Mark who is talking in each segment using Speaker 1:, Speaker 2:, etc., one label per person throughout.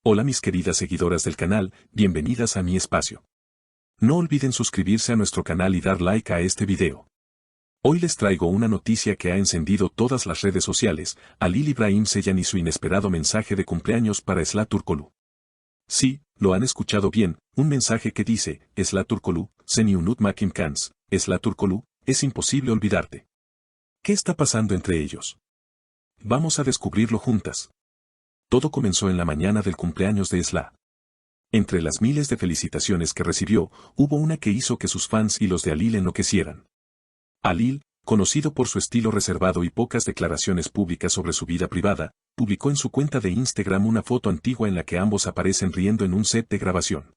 Speaker 1: Hola mis queridas seguidoras del canal, bienvenidas a mi espacio. No olviden suscribirse a nuestro canal y dar like a este video. Hoy les traigo una noticia que ha encendido todas las redes sociales, Halil İbrahim Ceylan y su inesperado mensaje de cumpleaños para Esla Turkoglu. Sí, lo han escuchado bien, un mensaje que dice, Esla Turkoglu, seni unutmak imkansız, Esla Turkoglu, es imposible olvidarte. ¿Qué está pasando entre ellos? Vamos a descubrirlo juntas. Todo comenzó en la mañana del cumpleaños de Esla. Entre las miles de felicitaciones que recibió, hubo una que hizo que sus fans y los de Halil enloquecieran. Halil, conocido por su estilo reservado y pocas declaraciones públicas sobre su vida privada, publicó en su cuenta de Instagram una foto antigua en la que ambos aparecen riendo en un set de grabación.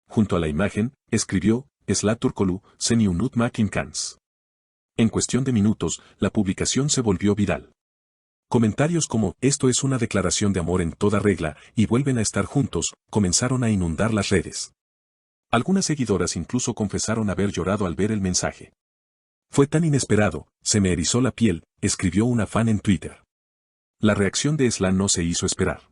Speaker 1: Junto a la imagen, escribió, Esla Turkoglu, seni unutmak imkansız. En cuestión de minutos, la publicación se volvió viral. Comentarios como, esto es una declaración de amor en toda regla, y vuelven a estar juntos, comenzaron a inundar las redes. Algunas seguidoras incluso confesaron haber llorado al ver el mensaje. Fue tan inesperado, se me erizó la piel, escribió una fan en Twitter. La reacción de Esla no se hizo esperar.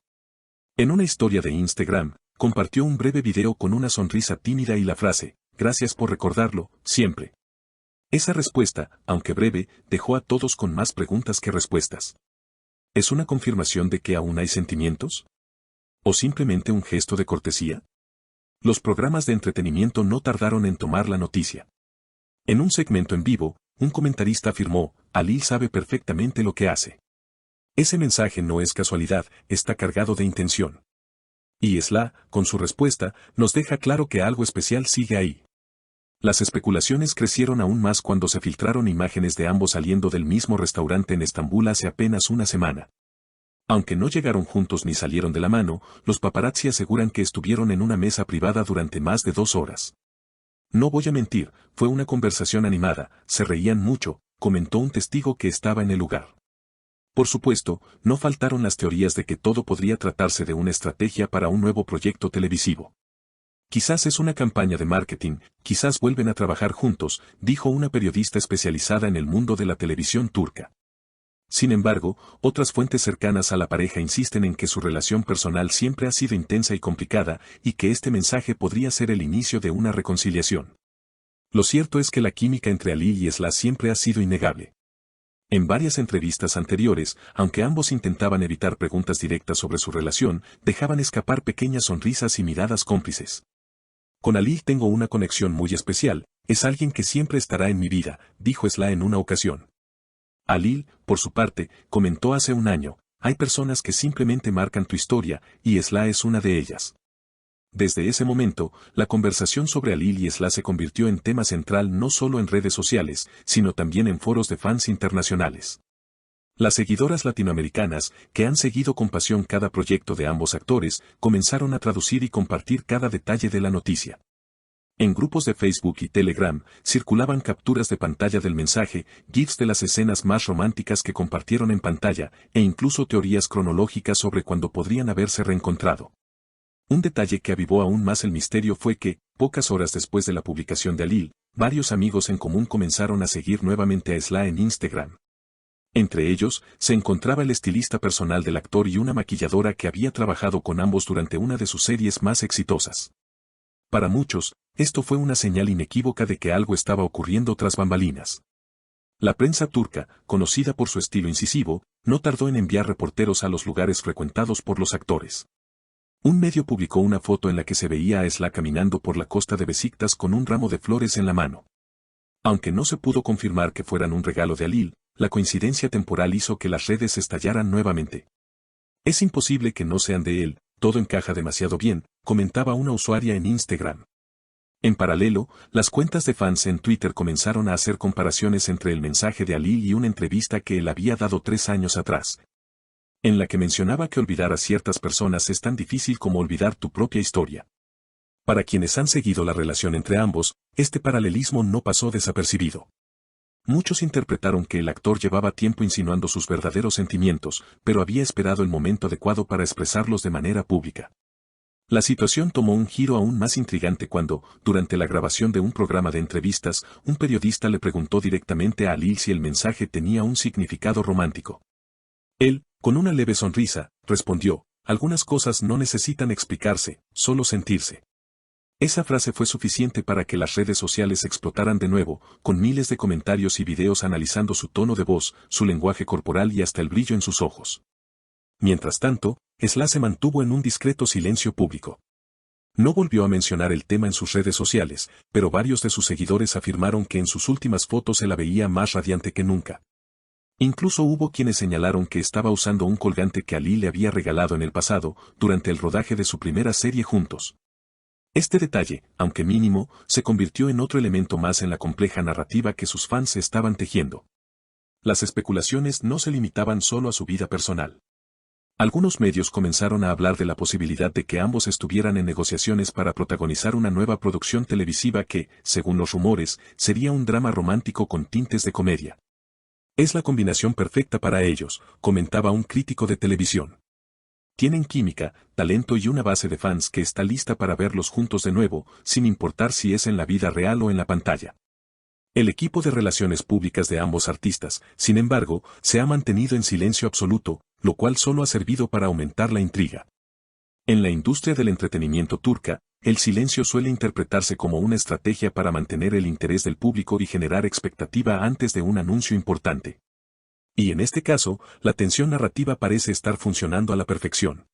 Speaker 1: En una historia de Instagram, compartió un breve video con una sonrisa tímida y la frase, gracias por recordarlo, siempre. Esa respuesta, aunque breve, dejó a todos con más preguntas que respuestas. ¿Es una confirmación de que aún hay sentimientos? ¿O simplemente un gesto de cortesía? Los programas de entretenimiento no tardaron en tomar la noticia. En un segmento en vivo, un comentarista afirmó, Halil sabe perfectamente lo que hace. Ese mensaje no es casualidad, está cargado de intención. Y Esla, con su respuesta, nos deja claro que algo especial sigue ahí. Las especulaciones crecieron aún más cuando se filtraron imágenes de ambos saliendo del mismo restaurante en Estambul hace apenas una semana. Aunque no llegaron juntos ni salieron de la mano, los paparazzi aseguran que estuvieron en una mesa privada durante más de 2 horas. No voy a mentir, fue una conversación animada, se reían mucho, comentó un testigo que estaba en el lugar. Por supuesto, no faltaron las teorías de que todo podría tratarse de una estrategia para un nuevo proyecto televisivo. Quizás es una campaña de marketing, quizás vuelven a trabajar juntos, dijo una periodista especializada en el mundo de la televisión turca. Sin embargo, otras fuentes cercanas a la pareja insisten en que su relación personal siempre ha sido intensa y complicada, y que este mensaje podría ser el inicio de una reconciliación. Lo cierto es que la química entre Halil y Esla siempre ha sido innegable. En varias entrevistas anteriores, aunque ambos intentaban evitar preguntas directas sobre su relación, dejaban escapar pequeñas sonrisas y miradas cómplices. Con Halil tengo una conexión muy especial, es alguien que siempre estará en mi vida, dijo Esla en una ocasión. Halil, por su parte, comentó hace un año, hay personas que simplemente marcan tu historia, y Esla es una de ellas. Desde ese momento, la conversación sobre Halil y Esla se convirtió en tema central no solo en redes sociales, sino también en foros de fans internacionales. Las seguidoras latinoamericanas, que han seguido con pasión cada proyecto de ambos actores, comenzaron a traducir y compartir cada detalle de la noticia. En grupos de Facebook y Telegram, circulaban capturas de pantalla del mensaje, GIFs de las escenas más románticas que compartieron en pantalla, e incluso teorías cronológicas sobre cuándo podrían haberse reencontrado. Un detalle que avivó aún más el misterio fue que, pocas horas después de la publicación de Halil, varios amigos en común comenzaron a seguir nuevamente a Esla en Instagram. Entre ellos, se encontraba el estilista personal del actor y una maquilladora que había trabajado con ambos durante una de sus series más exitosas. Para muchos, esto fue una señal inequívoca de que algo estaba ocurriendo tras bambalinas. La prensa turca, conocida por su estilo incisivo, no tardó en enviar reporteros a los lugares frecuentados por los actores. Un medio publicó una foto en la que se veía a Esla caminando por la costa de Beşiktaş con un ramo de flores en la mano. Aunque no se pudo confirmar que fueran un regalo de Halil, la coincidencia temporal hizo que las redes estallaran nuevamente. Es imposible que no sean de él, todo encaja demasiado bien, comentaba una usuaria en Instagram. En paralelo, las cuentas de fans en Twitter comenzaron a hacer comparaciones entre el mensaje de Halil y una entrevista que él había dado 3 años atrás, en la que mencionaba que olvidar a ciertas personas es tan difícil como olvidar tu propia historia. Para quienes han seguido la relación entre ambos, este paralelismo no pasó desapercibido. Muchos interpretaron que el actor llevaba tiempo insinuando sus verdaderos sentimientos, pero había esperado el momento adecuado para expresarlos de manera pública. La situación tomó un giro aún más intrigante cuando, durante la grabación de un programa de entrevistas, un periodista le preguntó directamente a Halil si el mensaje tenía un significado romántico. Él, con una leve sonrisa, respondió, Algunas cosas no necesitan explicarse, solo sentirse. Esa frase fue suficiente para que las redes sociales explotaran de nuevo, con miles de comentarios y videos analizando su tono de voz, su lenguaje corporal y hasta el brillo en sus ojos. Mientras tanto, Sla se mantuvo en un discreto silencio público. No volvió a mencionar el tema en sus redes sociales, pero varios de sus seguidores afirmaron que en sus últimas fotos se la veía más radiante que nunca. Incluso hubo quienes señalaron que estaba usando un colgante que Ali le había regalado en el pasado, durante el rodaje de su primera serie juntos. Este detalle, aunque mínimo, se convirtió en otro elemento más en la compleja narrativa que sus fans estaban tejiendo. Las especulaciones no se limitaban solo a su vida personal. Algunos medios comenzaron a hablar de la posibilidad de que ambos estuvieran en negociaciones para protagonizar una nueva producción televisiva que, según los rumores, sería un drama romántico con tintes de comedia. Es la combinación perfecta para ellos, comentaba un crítico de televisión. Tienen química, talento y una base de fans que está lista para verlos juntos de nuevo, sin importar si es en la vida real o en la pantalla. El equipo de relaciones públicas de ambos artistas, sin embargo, se ha mantenido en silencio absoluto, lo cual solo ha servido para aumentar la intriga. En la industria del entretenimiento turca, el silencio suele interpretarse como una estrategia para mantener el interés del público y generar expectativa antes de un anuncio importante. Y en este caso, la tensión narrativa parece estar funcionando a la perfección.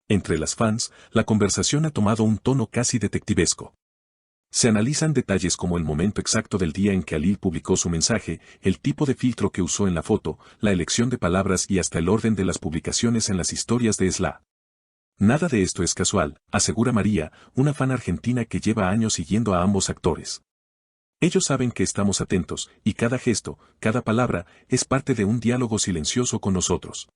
Speaker 1: Entre las fans, la conversación ha tomado un tono casi detectivesco. Se analizan detalles como el momento exacto del día en que Ali publicó su mensaje, el tipo de filtro que usó en la foto, la elección de palabras y hasta el orden de las publicaciones en las historias de Sla. Nada de esto es casual, asegura María, una fan argentina que lleva años siguiendo a ambos actores. Ellos saben que estamos atentos, y cada gesto, cada palabra, es parte de un diálogo silencioso con nosotros.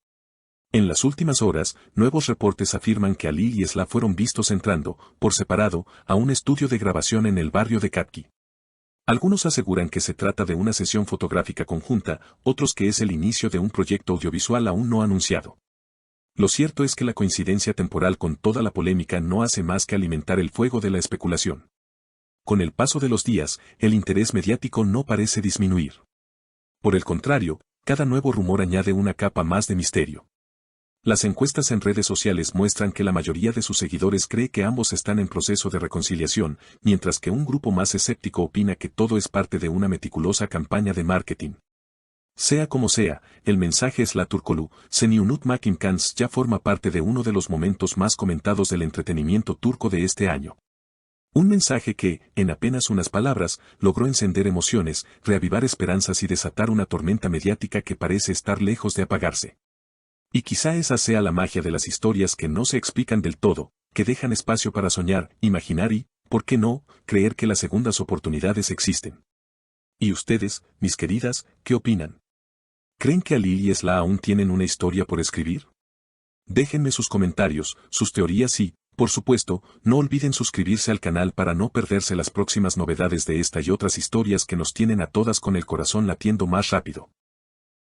Speaker 1: En las últimas horas, nuevos reportes afirman que Ali y Sla fueron vistos entrando, por separado, a un estudio de grabación en el barrio de Katki. Algunos aseguran que se trata de una sesión fotográfica conjunta, otros que es el inicio de un proyecto audiovisual aún no anunciado. Lo cierto es que la coincidencia temporal con toda la polémica no hace más que alimentar el fuego de la especulación. Con el paso de los días, el interés mediático no parece disminuir. Por el contrario, cada nuevo rumor añade una capa más de misterio. Las encuestas en redes sociales muestran que la mayoría de sus seguidores cree que ambos están en proceso de reconciliación, mientras que un grupo más escéptico opina que todo es parte de una meticulosa campaña de marketing. Sea como sea, el mensaje Sla Turkoglu, Seni Unutmak İmkansız ya forma parte de uno de los momentos más comentados del entretenimiento turco de este año. Un mensaje que, en apenas unas palabras, logró encender emociones, reavivar esperanzas y desatar una tormenta mediática que parece estar lejos de apagarse. Y quizá esa sea la magia de las historias que no se explican del todo, que dejan espacio para soñar, imaginar y, ¿por qué no?, creer que las segundas oportunidades existen. ¿Y ustedes, mis queridas, qué opinan? ¿Creen que Ali y Sla aún tienen una historia por escribir? Déjenme sus comentarios, sus teorías y, por supuesto, no olviden suscribirse al canal para no perderse las próximas novedades de esta y otras historias que nos tienen a todas con el corazón latiendo más rápido.